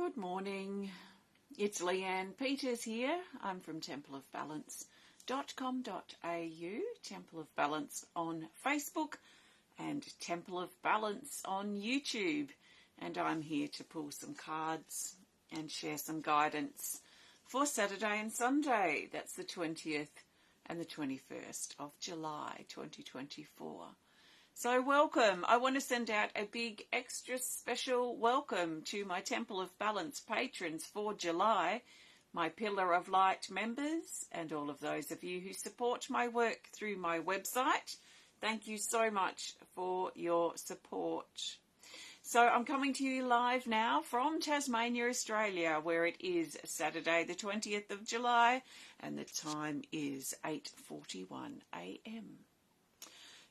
Good morning. It's Leanne Peters here. I'm from templeofbalance.com.au, Temple of Balance on Facebook and Temple of Balance on YouTube. And I'm here to pull some cards and share some guidance for Saturday and Sunday. That's the 20th and the 21st of July 2024. So welcome. I want to send out a big extra special welcome to my Temple of Balance patrons for July, my Pillar of Light members, and all of those of you who support my work through my website. Thank you so much for your support. So I'm coming to you live now from Tasmania, Australia, where it is Saturday the 20th of July and the time is 8:41 a.m.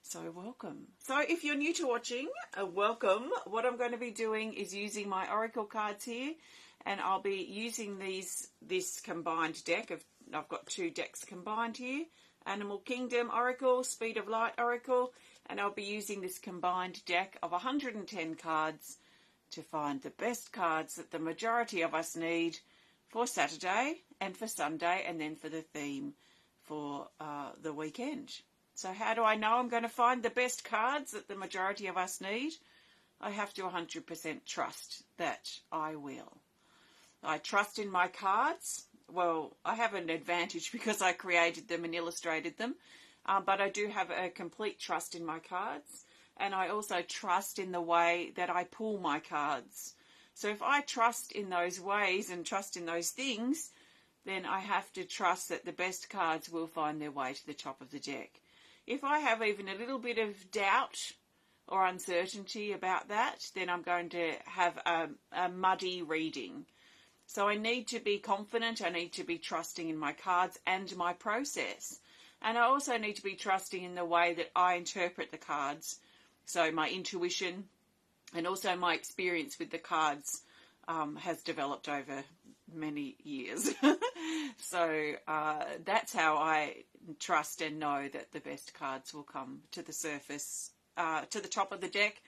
So welcome. So if you're new to watching, welcome. What I'm going to be doing is using my Oracle cards here, and I'll be using this combined deck. I've got two decks combined here, Animal Kingdom Oracle, Speed of Light Oracle, and I'll be using this combined deck of 110 cards to find the best cards that the majority of us need for Saturday and for Sunday, and then for the theme for the weekend. So how do I know I'm going to find the best cards that the majority of us need? I have to 100% trust that I will. I trust in my cards. Well, I have an advantage because I created them and illustrated them, but I do have a complete trust in my cards, and I also trust in the way that I pull my cards. So if I trust in those ways and trust in those things, then I have to trust that the best cards will find their way to the top of the deck. If I have even a little bit of doubt or uncertainty about that, then I'm going to have a muddy reading. So I need to be confident, I need to be trusting in my cards and my process. And I also need to be trusting in the way that I interpret the cards. So my intuition and also my experience with the cards has developed over many years. So that's how I trust and know that the best cards will come to the surface, to the top of the deck,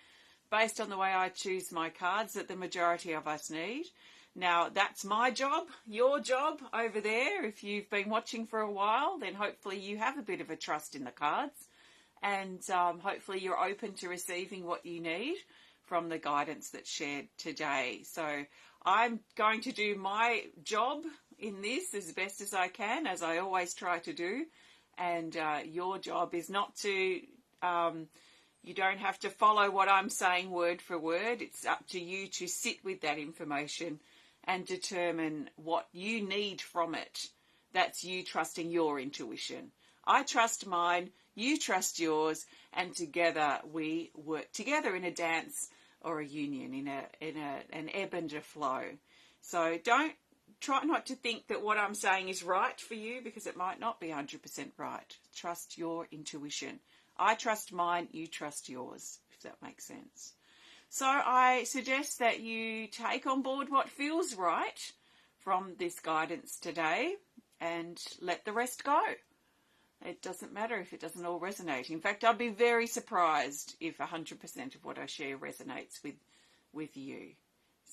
based on the way I choose my cards that the majority of us need. Now, that's my job, your job over there. If you've been watching for a while, then hopefully you have a bit of a trust in the cards, and hopefully you're open to receiving what you need from the guidance that's shared today. So I'm going to do my job in this as best as I can, as I always try to do. And your job is not to, you don't have to follow what I'm saying word for word. It's up to you to sit with that information and determine what you need from it. That's you trusting your intuition. I trust mine, you trust yours, and together we work together in a dance or a union, in an ebb and a flow. So try not to think that what I'm saying is right for you, because it might not be 100% right. Trust your intuition. I trust mine, you trust yours, if that makes sense. So I suggest that you take on board what feels right from this guidance today and let the rest go. It doesn't matter if it doesn't all resonate. In fact, I'd be very surprised if 100% of what I share resonates with you.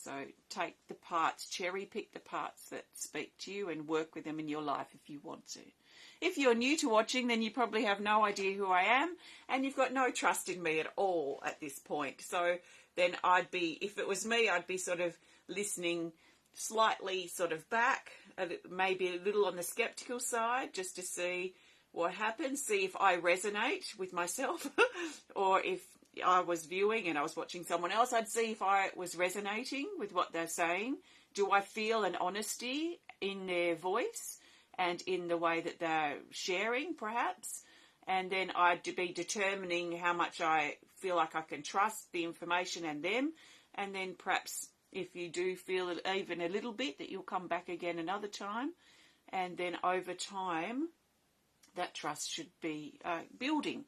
So take the parts, cherry pick the parts that speak to you and work with them in your life if you want to. If you're new to watching, then you probably have no idea who I am, and you've got no trust in me at all at this point. So then if it was me, I'd be sort of listening slightly sort of back, maybe a little on the skeptical side, just to see what happens, see if I resonate with myself, or if I was viewing and I was watching someone else, I'd see if I was resonating with what they're saying. Do I feel an honesty in their voice and in the way that they're sharing, perhaps? And then I'd be determining how much I feel like I can trust the information and them. And then perhaps if you do feel even a little bit, that you'll come back again another time. And then over time, that trust should be building.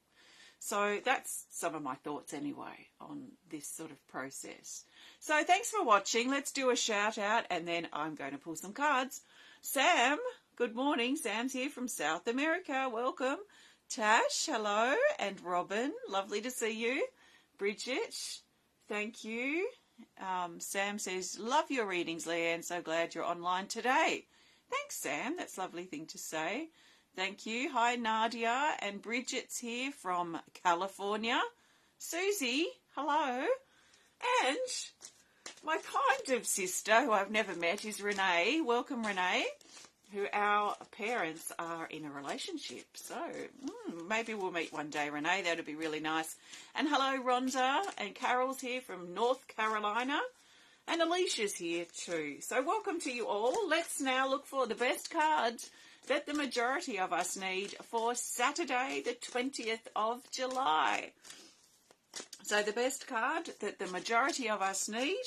So that's some of my thoughts anyway on this sort of process. So thanks for watching. Let's do a shout out, and then I'm going to pull some cards. Sam, good morning. Sam's here from South America. Welcome. Tash, hello. And Robin, lovely to see you. Bridget, thank you. Sam says, love your readings, Leanne. So glad you're online today. Thanks, Sam. That's a lovely thing to say. Thank you. Hi, Nadia. And Bridget's here from California. Susie, hello. And my kind of sister, who I've never met, is Renee. Welcome, Renee, who our parents are in a relationship. So maybe we'll meet one day, Renee. That would be really nice. And hello, Rhonda. And Carol's here from North Carolina. And Alicia's here too. So welcome to you all. Let's now look for the best cards that the majority of us need for Saturday, the 20th of July. So the best card that the majority of us need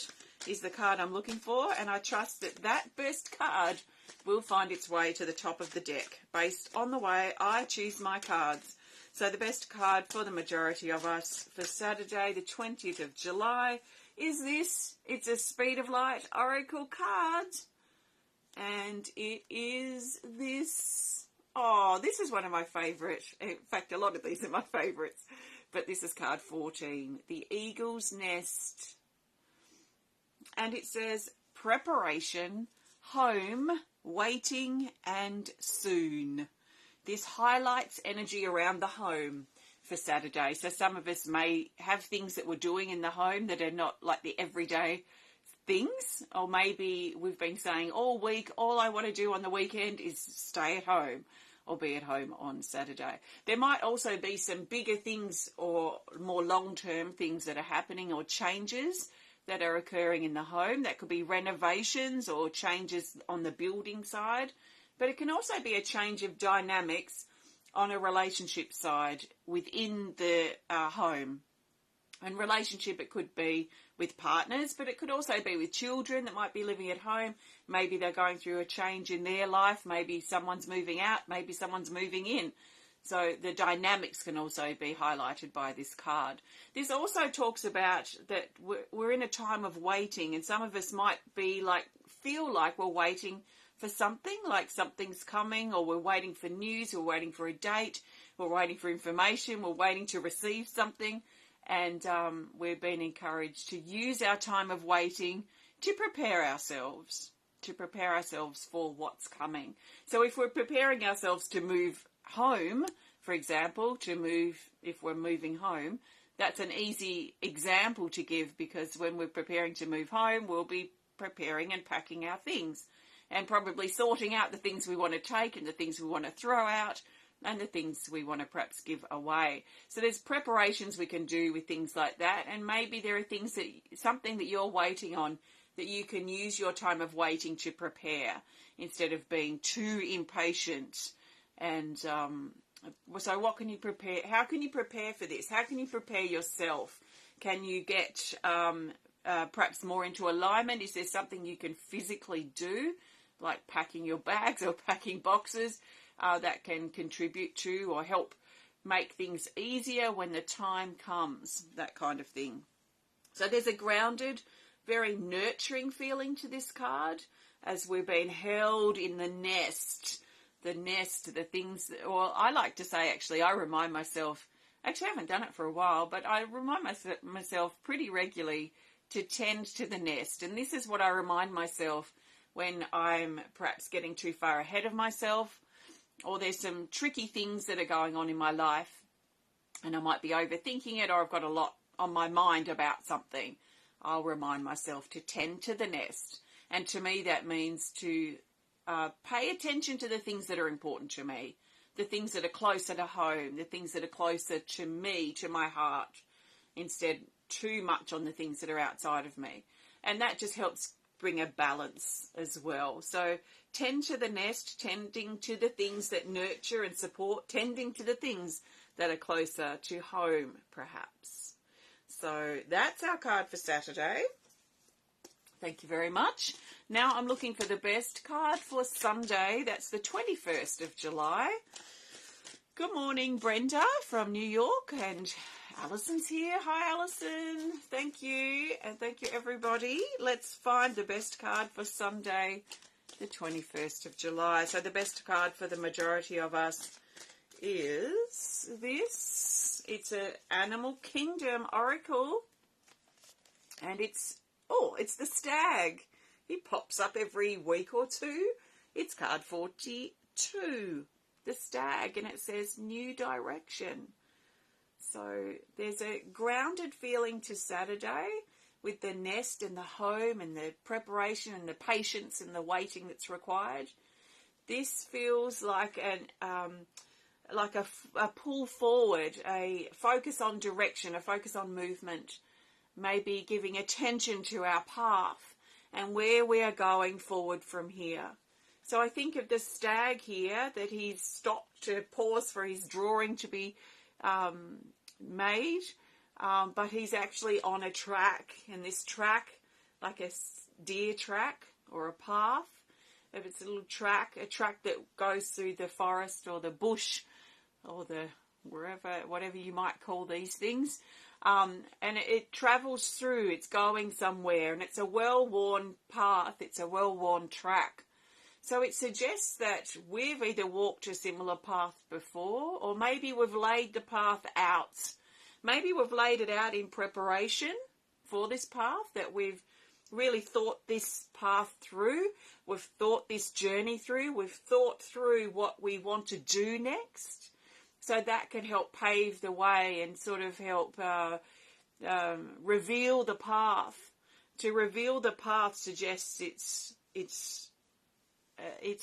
is the card I'm looking for, and I trust that that best card will find its way to the top of the deck based on the way I choose my cards. So the best card for the majority of us for Saturday, the 20th of July, is this. It's a Speed of Light Oracle card, and it is this. Oh, this is one of my favourite. In fact, a lot of these are my favourites. But this is card 14, the Eagle's Nest. And it says, preparation, home, waiting, and soon. This highlights energy around the home for Saturday. So some of us may have things that we're doing in the home that are not like the everyday things. Or maybe we've been saying all week, all I want to do on the weekend is stay at home, or be at home on Saturday. There might also be some bigger things or more long-term things that are happening, or changes that are occurring in the home. That could be renovations or changes on the building side. But it can also be a change of dynamics on a relationship side within the home. And relationship, it could be with partners, but it could also be with children that might be living at home. Maybe they're going through a change in their life. Maybe someone's moving out. Maybe someone's moving in. So the dynamics can also be highlighted by this card. This also talks about that we're in a time of waiting, and some of us might be feel like we're waiting for something, like something's coming, or we're waiting for news, we're waiting for a date, we're waiting for information, we're waiting to receive something. And we're being encouraged to use our time of waiting to prepare ourselves for what's coming. So if we're preparing ourselves to move home, for example, if we're moving home, that's an easy example to give, because when we're preparing to move home, we'll be preparing and packing our things and probably sorting out the things we want to take and the things we want to throw out, and the things we want to perhaps give away. So there's preparations we can do with things like that, and maybe there are things something that you're waiting on, that you can use your time of waiting to prepare instead of being too impatient. And so what can you prepare? How can you prepare for this? How can you prepare yourself? Can you get perhaps more into alignment? Is there something you can physically do, like packing your bags or packing boxes, that can contribute to or help make things easier when the time comes, that kind of thing. So there's a grounded, very nurturing feeling to this card, as we're being held in the nest, the things, or I like to say, actually, I remind myself, actually I haven't done it for a while, but I remind myself pretty regularly to tend to the nest. And this is what I remind myself when I'm perhaps getting too far ahead of myself, or there's some tricky things that are going on in my life and I might be overthinking it, or I've got a lot on my mind about something. I'll remind myself to tend to the nest. And to me, that means to pay attention to the things that are important to me, the things that are closer to home, the things that are closer to me, to my heart, instead too much on the things that are outside of me. And that just helps bring a balance as well. So tend to the nest, tending to the things that nurture and support, tending to the things that are closer to home, perhaps. So that's our card for Saturday. Thank you very much. Now I'm looking for the best card for Sunday. That's the 21st of July. Good morning, Brenda from New York, and Alison's here. Hi, Alison. Thank you, and thank you, everybody. Let's find the best card for Sunday, the 21st of July. So the best card for the majority of us is this. It's an Animal Kingdom Oracle, and it's Oh, it's the stag. He pops up every week or two. It's card 42, the stag, and it says new direction. So there's a grounded feeling to Saturday with the nest and the home and the preparation and the patience and the waiting that's required. This feels like a pull forward, a focus on direction, a focus on movement, maybe giving attention to our path and where we are going forward from here. So I think of the stag here, that he's stopped to pause for his drawing to be made, but he's actually on a track, and this track, like a deer track or a path, if it's a little track, a track that goes through the forest or the bush or the whatever you might call these things, and it travels through, it's going somewhere, and it's a well-worn path, it's a well-worn track. So it suggests that we've either walked a similar path before, or maybe we've laid the path out. Maybe we've laid it out in preparation for this path, that we've really thought this path through, we've thought this journey through, we've thought through what we want to do next. So that can help pave the way and sort of help reveal the path. To reveal the path suggests it's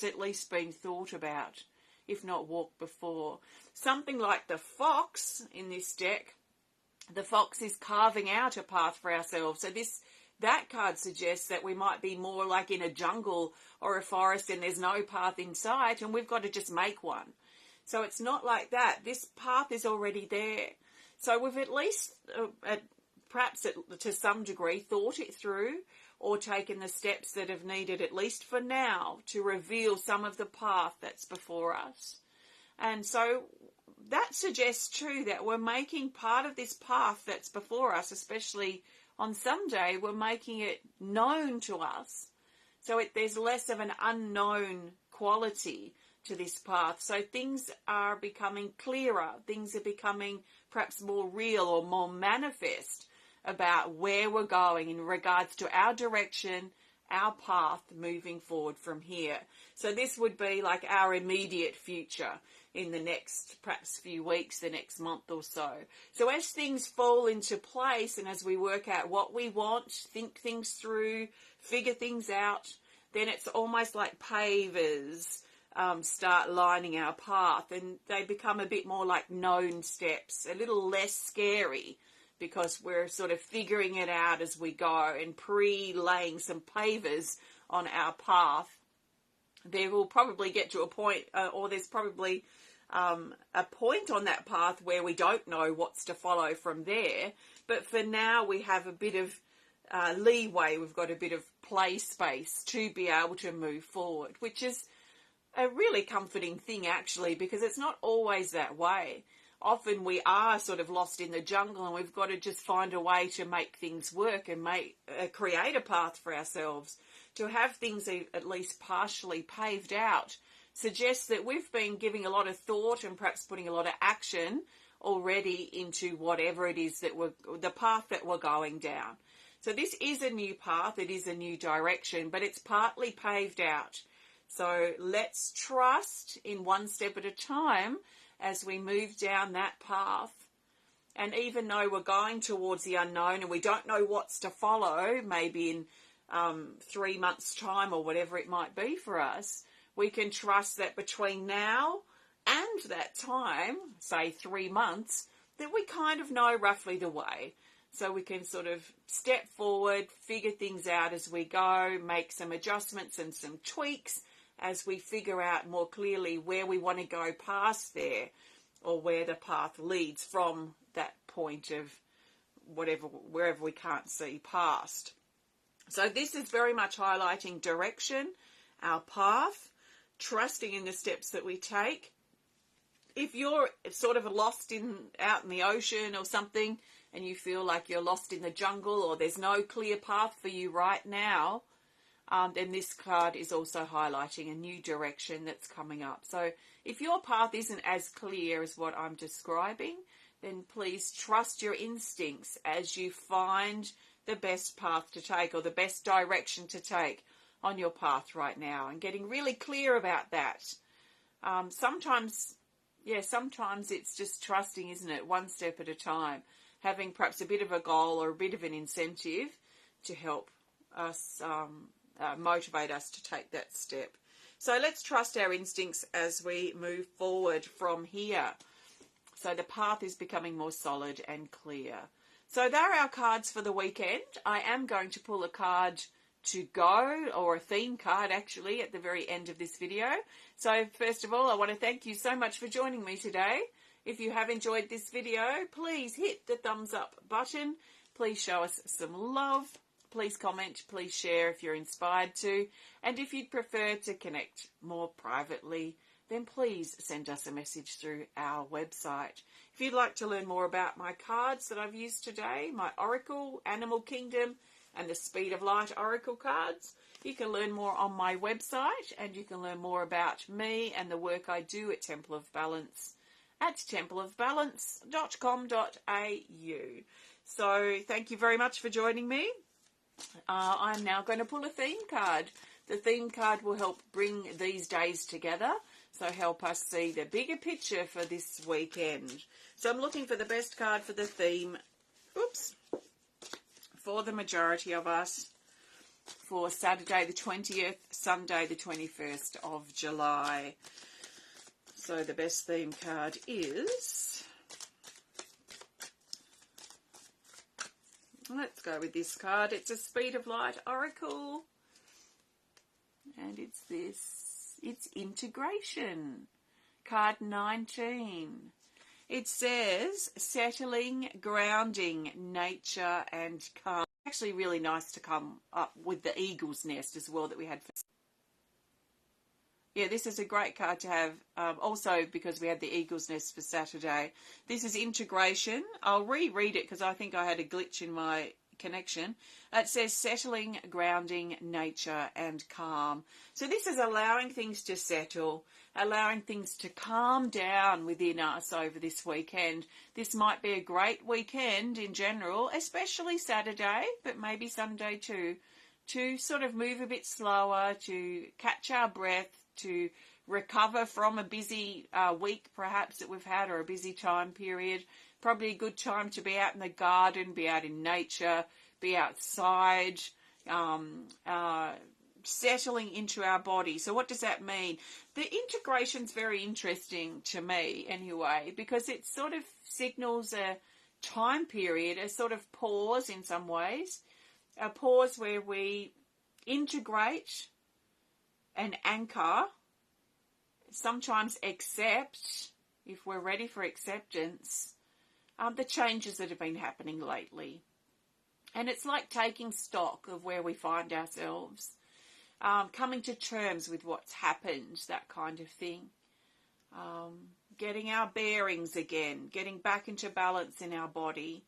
at least been thought about, if not walked before. Something like the fox in this deck, the fox is carving out a path for ourselves. So that card suggests that we might be more like in a jungle or a forest and there's no path in sight and we've got to just make one. So it's not like that. This path is already there. So we've at least, perhaps to some degree, thought it through, or taken the steps that have needed, at least for now, to reveal some of the path that's before us. And so that suggests too that we're making part of this path that's before us, especially on Sunday, we're making it known to us. So there's less of an unknown quality to this path. So things are becoming clearer, things are becoming perhaps more real or more manifest about where we're going in regards to our direction, our path moving forward from here. So this would be like our immediate future in the next perhaps few weeks, the next month or so. So as things fall into place and as we work out what we want, think things through, figure things out, then it's almost like pavers start lining our path, and they become a bit more like known steps, a little less scary, because we're sort of figuring it out as we go and pre-laying some pavers on our path. There will probably get to a point, or there's probably a point on that path where we don't know what's to follow from there. But for now, we have a bit of leeway. We've got a bit of play space to be able to move forward, which is a really comforting thing, actually, because it's not always that way. Often we are sort of lost in the jungle and we've got to just find a way to make things work and create a path for ourselves. To have things at least partially paved out suggests that we've been giving a lot of thought and perhaps putting a lot of action already into whatever it is that the path that we're going down. So this is a new path, it is a new direction, but it's partly paved out. So let's trust in one step at a time as we move down that path. And even though we're going towards the unknown and we don't know what's to follow, maybe in 3 months' time or whatever it might be for us, we can trust that between now and that time, say 3 months, that we kind of know roughly the way. So we can sort of step forward, figure things out as we go, make some adjustments and some tweaks as we figure out more clearly where we want to go past there, or where the path leads from that point of wherever we can't see past. So this is very much highlighting direction, our path, trusting in the steps that we take. If you're sort of lost out in the ocean or something, and you feel like you're lost in the jungle or there's no clear path for you right now, then this card is also highlighting a new direction that's coming up. So if your path isn't as clear as what I'm describing, then please trust your instincts as you find the best path to take or the best direction to take on your path right now, and getting really clear about that. Sometimes it's just trusting, isn't it? One step at a time, having perhaps a bit of a goal or a bit of an incentive to help us, motivate us to take that step. So let's trust our instincts as we move forward from here. So the path is becoming more solid and clear. So there are our cards for the weekend. I am going to pull a card to go, or a theme card actually, at the very end of this video. So first of all, I want to thank you so much for joining me today. If you have enjoyed this video, please hit the thumbs up button. Please show us some love. Please comment, please share if you're inspired to. And if you'd prefer to connect more privately, then please send us a message through our website. If you'd like to learn more about my cards that I've used today, my Oracle, Animal Kingdom, and the Speed of Light Oracle cards, you can learn more on my website, and you can learn more about me and the work I do at Temple of Balance at templeofbalance.com.au. So thank you very much for joining me. I'm now going to pull a theme card. The theme card will help bring these days together, so help us see the bigger picture for this weekend. So I'm looking for the best card for the theme, for the majority of us, for Saturday the 20th, Sunday the 21st of July. So the best theme card is... Let's go with this card. It's a Speed of Light Oracle. And it's this. It's Integration. Card 19. It says settling, grounding, nature and calm. Actually really nice to come up with the eagle's nest as well that we had. Yeah, this is a great card to have, also because we had the eagle's nest for Saturday. This is Integration. I'll reread it because I think I had a glitch in my connection. It says settling, grounding, nature and calm. So this is allowing things to settle, allowing things to calm down within us over this weekend. This might be a great weekend in general, especially Saturday, but maybe Sunday too, to sort of move a bit slower, to catch our breath, to recover from a busy week perhaps that we've had, or a busy time period. Probably a good time to be out in the garden, be out in nature, be outside, settling into our body. So what does that mean? The integration's very interesting to me anyway, because it sort of signals a time period, a sort of pause in some ways, a pause where we integrate and anchor, sometimes accept, if we're ready for acceptance, the changes that have been happening lately. And it's like taking stock of where we find ourselves, coming to terms with what's happened, that kind of thing. Getting our bearings again, getting back into balance in our body,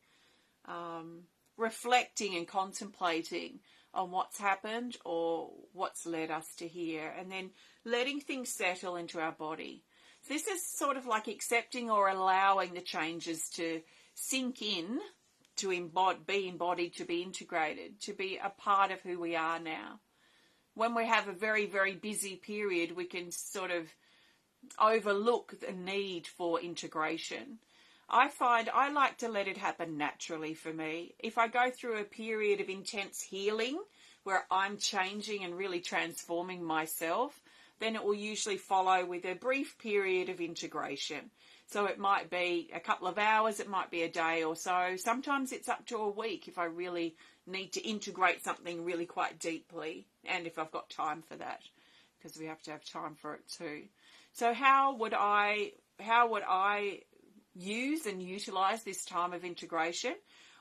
reflecting and contemplating on what's happened or what's led us to here, and then letting things settle into our body. So this is sort of like accepting or allowing the changes to sink in, to be embodied, to be integrated, to be a part of who we are now. When we have a very, very busy period, we can sort of overlook the need for integration. I find I like to let it happen naturally for me. If I go through a period of intense healing where I'm changing and really transforming myself, then it will usually follow with a brief period of integration. So it might be a couple of hours, it might be a day or so. Sometimes it's up to a week if I really need to integrate something really quite deeply, and if I've got time for that, because we have to have time for it too. So how would I use and utilize this time of integration?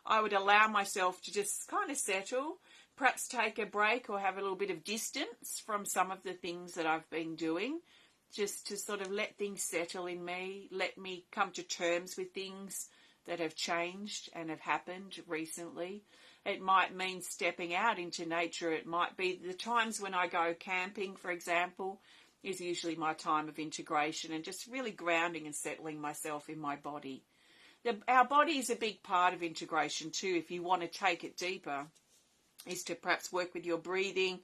I would allow myself to just kind of settle, perhaps take a break or have a little bit of distance from some of the things that I've been doing, just to sort of let things settle in me, let me come to terms with things that have changed and have happened recently. It might mean stepping out into nature. It might be the times when I go camping, for example, is usually my time of integration and just really grounding and settling myself in my body. Our body is a big part of integration too. If you want to take it deeper, is to perhaps work with your breathing,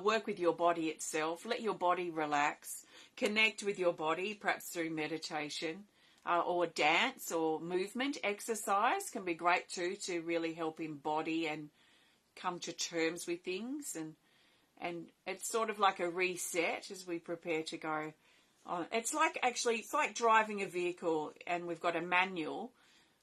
work with your body itself, let your body relax, connect with your body, perhaps through meditation, or dance or movement. Exercise can be great too, to really help embody and come to terms with things. And it's sort of like a reset as we prepare to go on. It's like driving a vehicle, and we've got a manual,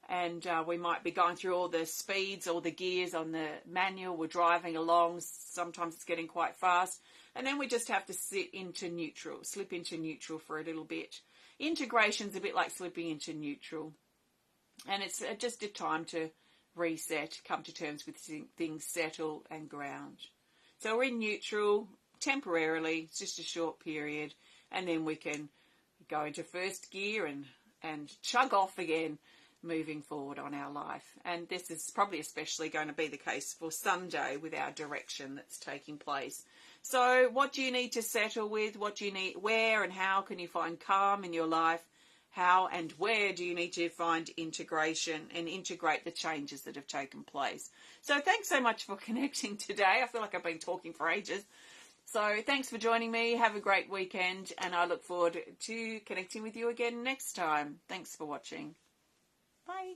and we might be going through all the speeds, all the gears on the manual. We're driving along. Sometimes it's getting quite fast. And then we just have to slip into neutral for a little bit. Integration's a bit like slipping into neutral. And it's just a time to reset, come to terms with things, settle and ground. So we're in neutral temporarily. It's just a short period. And then we can go into first gear and chug off again, moving forward on our life. And this is probably especially going to be the case for Sunday with our direction that's taking place. So what do you need to settle with? What do you need? Where and how can you find calm in your life? How and where do you need to find integration and integrate the changes that have taken place? So thanks so much for connecting today. I feel like I've been talking for ages. So thanks for joining me. Have a great weekend, and I look forward to connecting with you again next time. Thanks for watching. Bye.